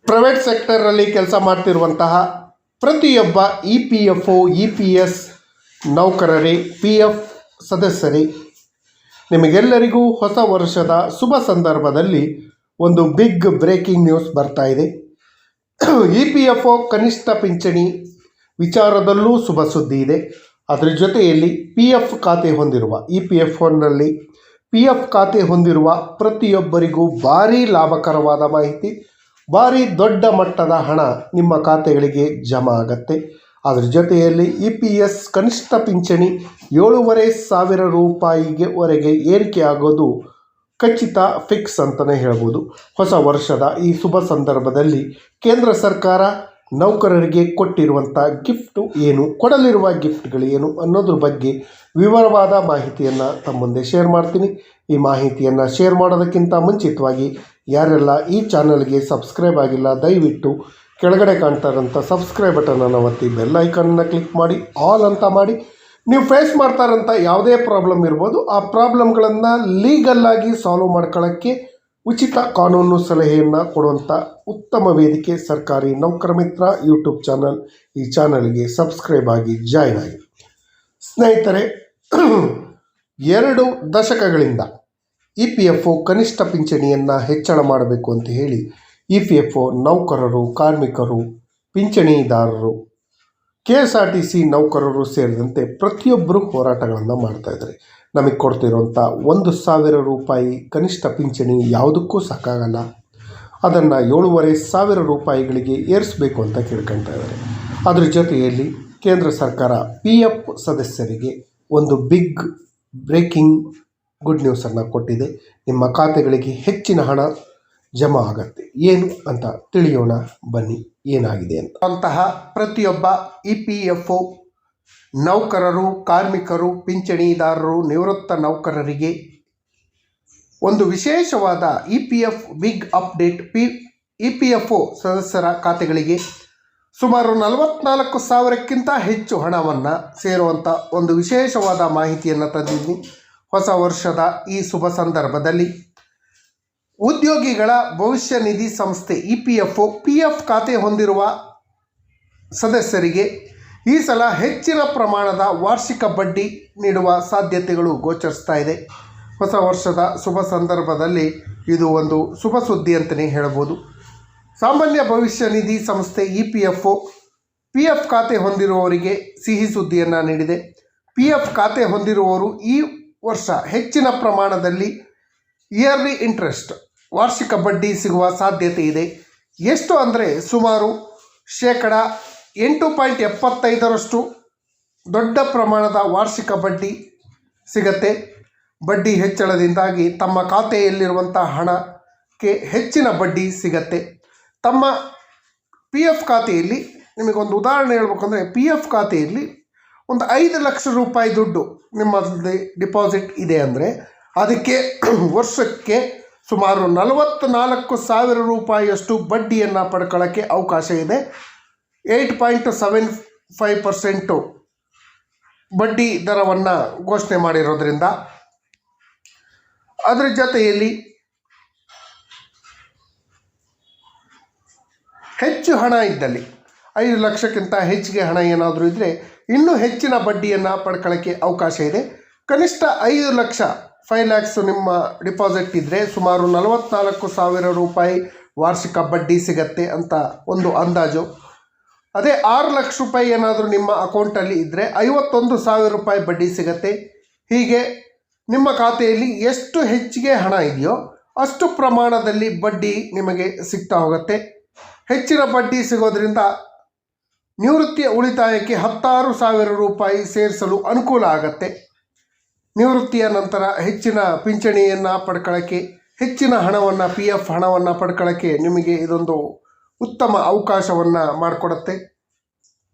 Private ಸೆಕ್ಟರಲ್ಲಿ ಕೆಲಸ ಮಾಡ್ತಿರುವಂತಹ ಪ್ರತಿಯೊಬ್ಬ EPFO EPS ನೌಕರರೇ PF ಸದಸ್ಯರೇ ನಿಮಗೆಲ್ಲರಿಗೂ ಹೊಸ ವರ್ಷದ ಶುಭ ಸಂದರ್ಭದಲ್ಲಿ ಒಂದು ಬಿಗ್ ಬ್ರೇಕಿಂಗ್ ನ್ಯೂಸ್ ಬರ್ತಾ ಇದೆ. EPFO ಕನಿಷ್ಠ ಪಿಂಚಣಿ ವಿಚಾರದಲ್ಲೂ ಶುಭ ಸುದ್ದಿ ಇದೆ. ಅದರ ಜೊತೆಯಲ್ಲಿ PF ಖಾತೆ ಹೊಂದಿರುವ EPFOನಲ್ಲಿ PF ಖಾತೆ ಹೊಂದಿರುವ ಪ್ರತಿಯೊಬ್ಬರಿಗೂ ಭಾರೀ ಲಾಭಕರವಾದ ಮಾಹಿತಿ, ಭಾರಿ ದೊಡ್ಡ ಮಟ್ಟದ ಹಣ ನಿಮ್ಮ ಖಾತೆಗಳಿಗೆ ಜಮಾ ಆಗತ್ತೆ. ಅದರ ಜೊತೆಯಲ್ಲಿ EPS ಕನಿಷ್ಠ ಪಿಂಚಣಿ 7,500 ರೂಪಾಯಿವರೆಗೆ ಏರಿಕೆ ಆಗೋದು ಖಚಿತ, ಫಿಕ್ಸ್ ಅಂತಲೇ ಹೇಳ್ಬೋದು. ಹೊಸ ವರ್ಷದ ಈ ಶುಭ ಸಂದರ್ಭದಲ್ಲಿ ಕೇಂದ್ರ ಸರ್ಕಾರ ನೌಕರರಿಗೆ ಕೊಟ್ಟಿರುವಂಥ ಗಿಫ್ಟು ಏನು, ಕೊಡಲಿರುವ ಗಿಫ್ಟ್ಗಳೇನು ಅನ್ನೋದ್ರ ಬಗ್ಗೆ ವಿವರವಾದ ಮಾಹಿತಿಯನ್ನು ತಮ್ಮ ಮುಂದೆ ಶೇರ್ ಮಾಡ್ತೀನಿ. ಈ ಮಾಹಿತಿಯನ್ನು ಶೇರ್ ಮಾಡೋದಕ್ಕಿಂತ ಮುಂಚಿತವಾಗಿ ಯಾರೆಲ್ಲ ಈ ಚಾನಲ್ಗೆ ಸಬ್ಸ್ಕ್ರೈಬ್ ಆಗಿಲ್ಲ, ದಯವಿಟ್ಟು ಕೆಳಗಡೆ ಕಾಣ್ತಾರಂಥ ಸಬ್ಸ್ಕ್ರೈಬ್ ಬಟನನ್ನು ಒತ್ತಿ ಬೆಲ್ ಐಕನ್ನ ಕ್ಲಿಕ್ ಮಾಡಿ ಆಲ್ ಅಂತ ಮಾಡಿ. ನೀವು ಫೇಸ್ ಮಾಡ್ತಾ ಇರೋಂಥ ಯಾವುದೇ ಪ್ರಾಬ್ಲಮ್ ಇರ್ಬೋದು, ಆ ಪ್ರಾಬ್ಲಮ್ಗಳನ್ನು ಲೀಗಲ್ಲಾಗಿ ಸಾಲ್ವ್ ಮಾಡ್ಕೊಳ್ಳೋಕ್ಕೆ ಉಚಿತ ಕಾನೂನು ಸಲಹೆಯನ್ನು ಕೊಡುವಂಥ ಉತ್ತಮ ವೇದಿಕೆ ಸರ್ಕಾರಿ ನೌಕರ ಮಿತ್ರ ಯೂಟ್ಯೂಬ್ ಚಾನಲ್. ಈ ಚಾನಲ್ಗೆ ಸಬ್ಸ್ಕ್ರೈಬ್ ಆಗಿ ಜಾಯ್ನ್ ಆಗಿ. ಸ್ನೇಹಿತರೆ, 2 ದಶಕಗಳಿಂದ EPFO ಕನಿಷ್ಠ ಪಿಂಚಣಿಯನ್ನು ಹೆಚ್ಚಳ ಮಾಡಬೇಕು ಅಂತ ಹೇಳಿ EPFO ನೌಕರರು, ಕಾರ್ಮಿಕರು, ಪಿಂಚಣಿದಾರರು, KSRTC ನೌಕರರು ಸೇರಿದಂತೆ ಪ್ರತಿಯೊಬ್ಬರು ಹೋರಾಟಗಳನ್ನು ಮಾಡ್ತಾಯಿದ್ದಾರೆ. ನಮಗೆ ಕೊಡ್ತಿರೋಂಥ 1,000 ರೂಪಾಯಿ ಕನಿಷ್ಠ ಪಿಂಚಣಿ ಯಾವುದಕ್ಕೂ ಸಾಕಾಗಲ್ಲ, ಅದನ್ನು 7,500 ರೂಪಾಯಿಗಳಿಗೆ ಏರಿಸಬೇಕು ಅಂತ ಕೇಳ್ಕೊಳ್ತಾ ಇದ್ದಾರೆ. ಅದರ ಜೊತೆಯಲ್ಲಿ ಕೇಂದ್ರ ಸರ್ಕಾರ PF ಸದಸ್ಯರಿಗೆ ಒಂದು ಬಿಗ್ ಬ್ರೇಕಿಂಗ್ ಗುಡ್ ನ್ಯೂಸನ್ನು ಕೊಟ್ಟಿದೆ. ನಿಮ್ಮ ಖಾತೆಗಳಿಗೆ ಹೆಚ್ಚಿನ ಹಣ ಜಮಾ ಆಗತ್ತೆ. ಏನು ಅಂತ ತಿಳಿಯೋಣ ಬನ್ನಿ, ಏನಾಗಿದೆ ಅಂತಹ ಪ್ರತಿಯೊಬ್ಬ EPFO ನೌಕರರು, ಕಾರ್ಮಿಕರು, ಪಿಂಚಣಿದಾರರು, ನಿವೃತ್ತ ನೌಕರರಿಗೆ ಒಂದು ವಿಶೇಷವಾದ EPF ಬಿಗ್ ಅಪ್ಡೇಟ್. EPFO ಸದಸ್ಯರ ಖಾತೆಗಳಿಗೆ ಸುಮಾರು 44,000ಕ್ಕಿಂತ ಹೆಚ್ಚು ಹಣವನ್ನು ಸೇರುವಂಥ ಒಂದು ವಿಶೇಷವಾದ ಮಾಹಿತಿಯನ್ನು ತಂದಿದ್ದೀನಿ. ಹೊಸ ವರ್ಷದ ಈ ಶುಭ ಸಂದರ್ಭದಲ್ಲಿ ಉದ್ಯೋಗಿಗಳ ಭವಿಷ್ಯ ನಿಧಿ ಸಂಸ್ಥೆ EPFO PF ಖಾತೆ ಹೊಂದಿರುವ ಸದಸ್ಯರಿಗೆ ಈ ಸಲ ಹೆಚ್ಚಿನ ಪ್ರಮಾಣದ ವಾರ್ಷಿಕ ಬಡ್ಡಿ ನೀಡುವ ಸಾಧ್ಯತೆಗಳು ಗೋಚರಿಸ್ತಾ ಇದೆ. ಹೊಸ ವರ್ಷದ ಶುಭ ಸಂದರ್ಭದಲ್ಲಿ ಇದು ಒಂದು ಶುಭ ಸುದ್ದಿ ಅಂತಲೇ ಹೇಳ್ಬೋದು. ಸಾಮಾನ್ಯ ಭವಿಷ್ಯ ನಿಧಿ ಸಂಸ್ಥೆ EPFO PF ಖಾತೆ ಹೊಂದಿರುವವರಿಗೆ ಸಿಹಿ ಸುದ್ದಿಯನ್ನು ನೀಡಿದೆ. PF ಖಾತೆ ಹೊಂದಿರುವವರು ಈ ವರ್ಷ ಹೆಚ್ಚಿನ ಪ್ರಮಾಣದಲ್ಲಿ ಇಯರ್ಲಿ ಇಂಟ್ರೆಸ್ಟ್, ವಾರ್ಷಿಕ ಬಡ್ಡಿ ಸಿಗುವ ಸಾಧ್ಯತೆ ಇದೆ. ಎಷ್ಟು ಅಂದರೆ ಸುಮಾರು 8.75% ದೊಡ್ಡ ಪ್ರಮಾಣದ ವಾರ್ಷಿಕ ಬಡ್ಡಿ ಸಿಗತ್ತೆ. ಬಡ್ಡಿ ಹೆಚ್ಚಳದಿಂದಾಗಿ ತಮ್ಮ ಖಾತೆಯಲ್ಲಿರುವಂಥ ಹಣಕ್ಕೆ ಹೆಚ್ಚಿನ ಬಡ್ಡಿ ಸಿಗತ್ತೆ. ತಮ್ಮ PF ಖಾತೆಯಲ್ಲಿ ನಿಮಗೊಂದು ಉದಾಹರಣೆ ಹೇಳ್ಬೇಕಂದ್ರೆ, PF ಖಾತೆಯಲ್ಲಿ ಒಂದು 5 ಲಕ್ಷ ರೂಪಾಯಿ ದುಡ್ಡು ನಿಮ್ಮಲ್ಲಿ ಡಿಪಾಸಿಟ್ ಇದೆ ಅಂದರೆ ಅದಕ್ಕೆ ವರ್ಷಕ್ಕೆ ಸುಮಾರು 44,000 ರೂಪಾಯಿಯಷ್ಟು ಬಡ್ಡಿಯನ್ನು ಪಡ್ಕೊಳ್ಳೋಕ್ಕೆ ಅವಕಾಶ ಇದೆ. 8.75% ಬಡ್ಡಿ ದರವನ್ನು ಘೋಷಣೆ ಮಾಡಿರೋದ್ರಿಂದ. ಅದರ ಜೊತೆಯಲ್ಲಿ ಹೆಚ್ಚು ಹಣ ಇದ್ದಲ್ಲಿ, 5 ಲಕ್ಷಕ್ಕಿಂತ ಹೆಚ್ಚಿಗೆ ಹಣ ಏನಾದರೂ ಇದ್ದರೆ ಇನ್ನೂ ಹೆಚ್ಚಿನ ಬಡ್ಡಿಯನ್ನು ಪಡ್ಕೊಳ್ಳೋಕ್ಕೆ ಅವಕಾಶ ಇದೆ. ಕನಿಷ್ಠ 5 ಲಕ್ಷ 5 ಲ್ಯಾಕ್ಸ್ ನಿಮ್ಮ ಡಿಪಾಸಿಟ್ ಇದ್ದರೆ ಸುಮಾರು 44,000 ರೂಪಾಯಿ ವಾರ್ಷಿಕ ಬಡ್ಡಿ ಸಿಗತ್ತೆ ಅಂತ ಒಂದು ಅಂದಾಜು. ಅದೇ 6 ಲಕ್ಷ ರೂಪಾಯಿ ಏನಾದರೂ ನಿಮ್ಮ ಅಕೌಂಟಲ್ಲಿ ಇದ್ದರೆ 51,000 ರೂಪಾಯಿ ಬಡ್ಡಿ ಸಿಗತ್ತೆ. ಹೀಗೆ ನಿಮ್ಮ ಖಾತೆಯಲ್ಲಿ ಎಷ್ಟು ಹೆಚ್ಚಿಗೆ ಹಣ ಇದೆಯೋ ಅಷ್ಟು ಪ್ರಮಾಣದಲ್ಲಿ ಬಡ್ಡಿ ನಿಮಗೆ ಸಿಗ್ತಾ ಹೋಗುತ್ತೆ. ಹೆಚ್ಚಿನ ಬಡ್ಡಿ ಸಿಗೋದ್ರಿಂದ ನಿವೃತ್ತಿಯ ಉಳಿತಾಯಕ್ಕೆ 16,000 ರೂಪಾಯಿ ಸೇರಿಸಲು ಅನುಕೂಲ ಆಗತ್ತೆ. ನಿವೃತ್ತಿಯ ನಂತರ ಹೆಚ್ಚಿನ ಪಿಂಚಣಿಯನ್ನು ಪಡ್ಕೊಳ್ಳೋಕ್ಕೆ, ಹೆಚ್ಚಿನ ಹಣವನ್ನು PF ಹಣವನ್ನು ಪಡ್ಕೊಳ್ಳೋಕ್ಕೆ ನಿಮಗೆ ಇದೊಂದು ಉತ್ತಮ ಅವಕಾಶವನ್ನು ಮಾಡಿಕೊಡುತ್ತೆ.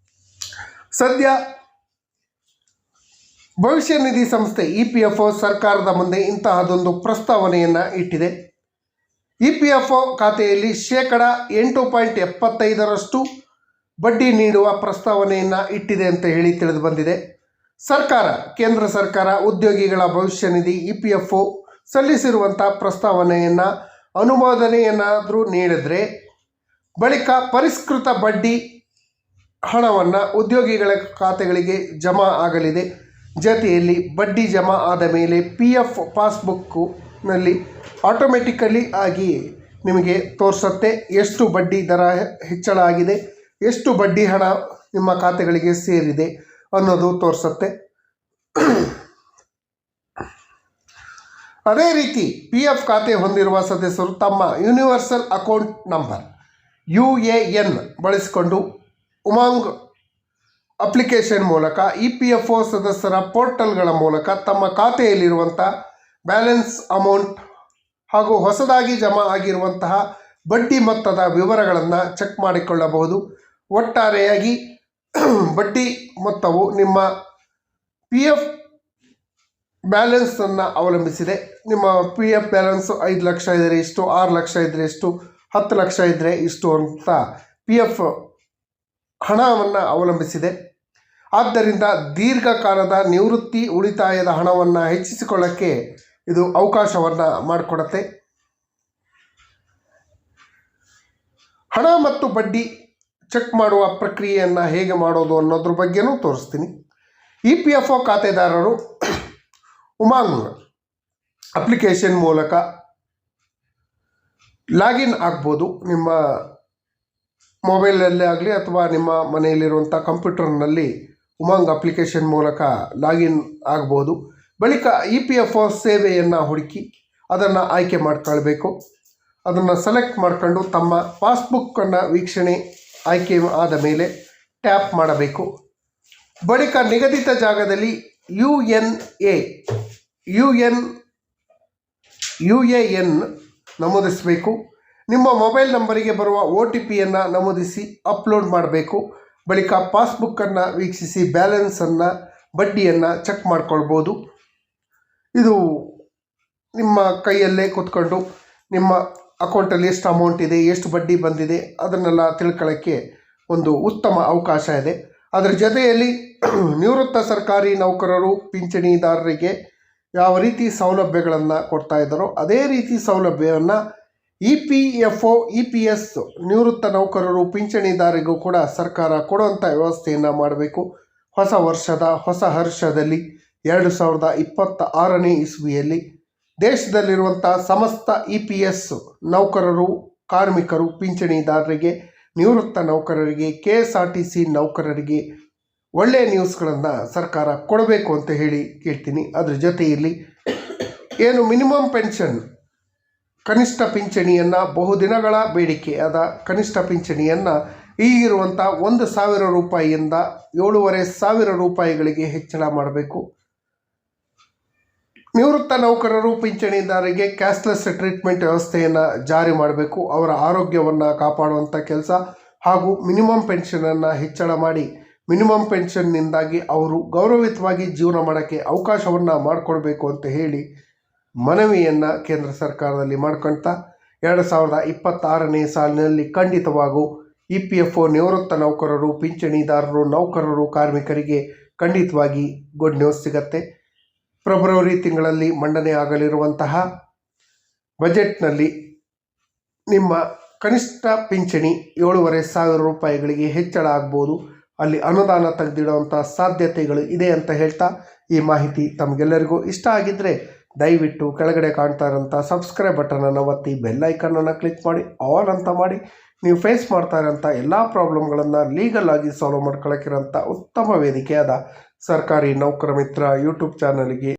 ಸದ್ಯ ಭವಿಷ್ಯ ನಿಧಿ ಸಂಸ್ಥೆ EPFO ಸರ್ಕಾರದ ಮುಂದೆ ಇಂತಹದೊಂದು ಪ್ರಸ್ತಾವನೆಯನ್ನು ಇಟ್ಟಿದೆ. EPFO ಖಾತೆಯಲ್ಲಿ 8.75% ಬಡ್ಡಿ ನೀಡುವ ಪ್ರಸ್ತಾವನೆಯನ್ನು ಇಟ್ಟಿದೆ ಅಂತ ಹೇಳಿ ತಿಳಿದು ಬಂದಿದೆ. ಸರ್ಕಾರ, ಕೇಂದ್ರ ಸರ್ಕಾರ ಉದ್ಯೋಗಿಗಳ ಭವಿಷ್ಯ ನಿಧಿ EPFO ಸಲ್ಲಿಸಿರುವಂಥ ಪ್ರಸ್ತಾವನೆಯನ್ನು ಅನುಮೋದನೆಯನ್ನಾದರೂ ನೀಡಿದರೆ ಬಳಿಕ ಪರಿಷ್ಕೃತ ಬಡ್ಡಿ ಹಣವನ್ನು ಉದ್ಯೋಗಿಗಳ ಖಾತೆಗಳಿಗೆ ಜಮಾ ಆಗಲಿದೆ. ಜತೆಯಲ್ಲಿ ಬಡ್ಡಿ ಜಮಾ ಆದ ಮೇಲೆ PF ಪಾಸ್ಬುಕ್ನಲ್ಲಿ ಆಟೋಮೆಟಿಕಲಿ ಆಗಿ ನಿಮಗೆ ತೋರಿಸುತ್ತೆ ಎಷ್ಟು ಬಡ್ಡಿ ದರ ಹೆಚ್ಚಳ ಆಗಿದೆ, ಎಷ್ಟು ಬಡ್ಡಿ ಹಣ ನಿಮ್ಮ ಖಾತೆಗಳಿಗೆ ಸೇರಿದೆ ಅನ್ನೋದು ತೋರಿಸುತ್ತೆ. ಅದೇ ರೀತಿ PF ಖಾತೆ ಹೊಂದಿರುವ ಸದಸ್ಯರು ತಮ್ಮ ಯೂನಿವರ್ಸಲ್ ಅಕೌಂಟ್ ನಂಬರ್ UAN ಬಳಸಿಕೊಂಡು ಉಮಂಗ್ ಅಪ್ಲಿಕೇಶನ್ ಮೂಲಕ EPFO ಸದಸ್ಯರ ಪೋರ್ಟಲ್ಗಳ ಮೂಲಕ ತಮ್ಮ ಖಾತೆಯಲ್ಲಿರುವಂಥ ಬ್ಯಾಲೆನ್ಸ್ ಅಮೌಂಟ್ ಹಾಗೂ ಹೊಸದಾಗಿ ಜಮಾ ಆಗಿರುವಂತಹ ಬಡ್ಡಿ ಮೊತ್ತದ ವಿವರಗಳನ್ನು ಚೆಕ್ ಮಾಡಿಕೊಳ್ಳಬಹುದು. ಒಟ್ಟಾರೆಯಾಗಿ ಬಡ್ಡಿ ಮೊತ್ತವು ನಿಮ್ಮ PF ಬ್ಯಾಲೆನ್ಸನ್ನು ಅವಲಂಬಿಸಿದೆ. ನಿಮ್ಮ PF ಬ್ಯಾಲೆನ್ಸು 5 ಲಕ್ಷ ಇದ್ದರೆ ಇಷ್ಟು, 6 ಲಕ್ಷ ಇದ್ದರೆ ಇಷ್ಟು, 10 ಲಕ್ಷ ಇದ್ದರೆ ಇಷ್ಟು ಅಂತ PF ಹಣವನ್ನು ಅವಲಂಬಿಸಿದೆ. ಆದ್ದರಿಂದ ದೀರ್ಘಕಾಲದ ನಿವೃತ್ತಿ ಉಳಿತಾಯದ ಹಣವನ್ನು ಹೆಚ್ಚಿಸಿಕೊಳ್ಳಕ್ಕೆ ಇದು ಅವಕಾಶವನ್ನು ಮಾಡಿಕೊಡುತ್ತೆ. ಹಣ ಮತ್ತು ಬಡ್ಡಿ ಚೆಕ್ ಮಾಡುವ ಪ್ರಕ್ರಿಯೆಯನ್ನು ಹೇಗೆ ಮಾಡೋದು ಅನ್ನೋದ್ರ ಬಗ್ಗೆನೂ ತೋರಿಸ್ತೀನಿ. EPFO ಖಾತೆದಾರರು ಉಮಂಗ್ ಅಪ್ಲಿಕೇಶನ್ ಮೂಲಕ ಲಾಗಿನ್ ಆಗ್ಬೋದು. ನಿಮ್ಮ ಮೊಬೈಲಲ್ಲೇ ಆಗಲಿ ಅಥವಾ ನಿಮ್ಮ ಮನೆಯಲ್ಲಿರುವಂಥ ಕಂಪ್ಯೂಟರ್ನಲ್ಲಿ ಉಮಂಗ್ ಅಪ್ಲಿಕೇಶನ್ ಮೂಲಕ ಲಾಗಿನ್ ಆಗ್ಬೋದು. ಬಳಿಕ EPFO ಸೇವೆಯನ್ನು ಹುಡುಕಿ ಅದನ್ನು ಆಯ್ಕೆ ಮಾಡ್ಕೊಳ್ಬೇಕು. ಅದನ್ನು ಸೆಲೆಕ್ಟ್ ಮಾಡ್ಕೊಂಡು ತಮ್ಮ ಪಾಸ್ಬುಕ್ಕನ್ನು ವೀಕ್ಷಣೆ ಆಯ್ಕೆ ಆದ ಮೇಲೆ ಟ್ಯಾಪ್ ಮಾಡಬೇಕು. ಬಳಿಕ ನಿಗದಿತ ಜಾಗದಲ್ಲಿ UAN ನಮೂದಿಸಬೇಕು. ನಿಮ್ಮ ಮೊಬೈಲ್ ನಂಬರಿಗೆ ಬರುವ OTPಯನ್ನು ನಮೂದಿಸಿ ಅಪ್ಲೋಡ್ ಮಾಡಬೇಕು. ಬಳಿಕ ಪಾಸ್ಬುಕ್ಕನ್ನು ವೀಕ್ಷಿಸಿ ಬ್ಯಾಲೆನ್ಸನ್ನು ಬಡ್ಡಿಯನ್ನು ಚೆಕ್ ಮಾಡ್ಕೊಳ್ಬೋದು. ಇದು ನಿಮ್ಮ ಕೈಯಲ್ಲೇ ಕೂತ್ಕೊಂಡು ನಿಮ್ಮ ಅಕೌಂಟಲ್ಲಿ ಎಷ್ಟು ಅಮೌಂಟ್ ಇದೆ, ಎಷ್ಟು ಬಡ್ಡಿ ಬಂದಿದೆ ಅದನ್ನೆಲ್ಲ ತಿಳ್ಕೊಳ್ಳೋಕ್ಕೆ ಒಂದು ಉತ್ತಮ ಅವಕಾಶ ಇದೆ. ಅದರ ಜೊತೆಯಲ್ಲಿ ನಿವೃತ್ತ ಸರ್ಕಾರಿ ನೌಕರರು ಪಿಂಚಣಿದಾರರಿಗೆ ಯಾವ ರೀತಿ ಸೌಲಭ್ಯಗಳನ್ನು ಕೊಡ್ತಾ ಇದ್ದಾರೋ ಅದೇ ರೀತಿ ಸೌಲಭ್ಯವನ್ನು EPFO EPS ನಿವೃತ್ತ ನೌಕರರು ಪಿಂಚಣಿದಾರರಿಗೂ ಕೂಡ ಸರ್ಕಾರ ಕೊಡುವಂಥ ವ್ಯವಸ್ಥೆಯನ್ನು ಮಾಡಬೇಕು. ಹೊಸ ಹರ್ಷದಲ್ಲಿ 2026ನೇ ಇಸ್ವಿಯಲ್ಲಿ ದೇಶದಲ್ಲಿರುವಂಥ ಸಮಸ್ತ EPS ನೌಕರರು, ಕಾರ್ಮಿಕರು, ಪಿಂಚಣಿದಾರರಿಗೆ, ನಿವೃತ್ತ ನೌಕರರಿಗೆ, KSRTC ನೌಕರರಿಗೆ ಒಳ್ಳೆಯ ನ್ಯೂಸ್ಗಳನ್ನು ಸರ್ಕಾರ ಕೊಡಬೇಕು ಅಂತ ಹೇಳಿ ಕೇಳ್ತೀನಿ. ಅದ್ರ ಜೊತೆಯಲ್ಲಿ ಏನು ಮಿನಿಮಮ್ ಪೆನ್ಷನ್ ಕನಿಷ್ಠ ಪಿಂಚಣಿಯನ್ನು ಬಹುದಿನಗಳ ಬೇಡಿಕೆಯಾದ ಕನಿಷ್ಠ ಪಿಂಚಣಿಯನ್ನು ಈಗಿರುವಂಥ 1,000 ರೂಪಾಯಿಯಿಂದ 7,500 ರೂಪಾಯಿಗಳಿಗೆ ಹೆಚ್ಚಳ ಮಾಡಬೇಕು. ನಿವೃತ್ತ ನೌಕರರು ಪಿಂಚಣಿದಾರರಿಗೆ ಕ್ಯಾಶ್ಲೆಸ್ ಟ್ರೀಟ್ಮೆಂಟ್ ವ್ಯವಸ್ಥೆಯನ್ನು ಜಾರಿ ಮಾಡಬೇಕು. ಅವರ ಆರೋಗ್ಯವನ್ನು ಕಾಪಾಡುವಂಥ ಕೆಲಸ ಹಾಗೂ ಮಿನಿಮಮ್ ಪೆನ್ಷನನ್ನು ಹೆಚ್ಚಳ ಮಾಡಿ ಮಿನಿಮಮ್ ಪೆನ್ಷನ್ನಿಂದಾಗಿ ಅವರು ಗೌರವಯುತವಾಗಿ ಜೀವನ ಮಾಡೋಕ್ಕೆ ಅವಕಾಶವನ್ನು ಮಾಡಿಕೊಡ್ಬೇಕು ಅಂತ ಹೇಳಿ ಮನವಿಯನ್ನು ಕೇಂದ್ರ ಸರ್ಕಾರದಲ್ಲಿ ಮಾಡ್ಕೊಳ್ತಾ 2026ನೇ ಸಾಲಿನಲ್ಲಿ ಖಂಡಿತವಾಗೂ EPFO ನಿವೃತ್ತ ನೌಕರರು, ಪಿಂಚಣಿದಾರರು, ನೌಕರರು, ಕಾರ್ಮಿಕರಿಗೆ ಖಂಡಿತವಾಗಿ ಗುಡ್ ನ್ಯೂಸ್ ಸಿಗತ್ತೆ. ಫೆಬ್ರವರಿ ತಿಂಗಳಲ್ಲಿ ಮಂಡನೆ ಆಗಲಿರುವಂತಹ ಬಜೆಟ್ನಲ್ಲಿ ನಿಮ್ಮ ಕನಿಷ್ಠ ಪಿಂಚಣಿ 7,500 ರೂಪಾಯಿಗಳಿಗೆ ಹೆಚ್ಚಳ ಆಗ್ಬೋದು. ಅಲ್ಲಿ ಅನುದಾನ ತೆಗೆದಿಡುವಂಥ ಸಾಧ್ಯತೆಗಳು ಇದೆ ಅಂತ ಹೇಳ್ತಾ ಈ ಮಾಹಿತಿ ತಮಗೆಲ್ಲರಿಗೂ ಇಷ್ಟ ಆಗಿದ್ದರೆ ದಯವಿಟ್ಟು ಕೆಳಗಡೆ ಕಾಣ್ತಾ ಇರೋಂಥ ಸಬ್ಸ್ಕ್ರೈಬ್ ಬಟನನ್ನು ಒತ್ತಿ ಬೆಲ್ ಐಕನನ್ನು ಕ್ಲಿಕ್ ಮಾಡಿ ಆಲ್ ಅಂತ ಮಾಡಿ ನೀವು ಫೇಸ್ ಮಾಡ್ತಾ ಇರೋಂಥ ಎಲ್ಲ ಪ್ರಾಬ್ಲಮ್ಗಳನ್ನು ಲೀಗಲ್ ಆಗಿ ಸಾಲ್ವ್ ಮಾಡ್ಕೊಳ್ಳೋಕ್ಕಿರೋಂಥ ಉತ್ತಮ ವೇದಿಕೆಯಾದ ಸರ್ಕಾರಿ ನೌಕರ ಮಿತ್ರ ಯೂಟ್ಯೂಬ್ ಚಾನಲ್ಗೆ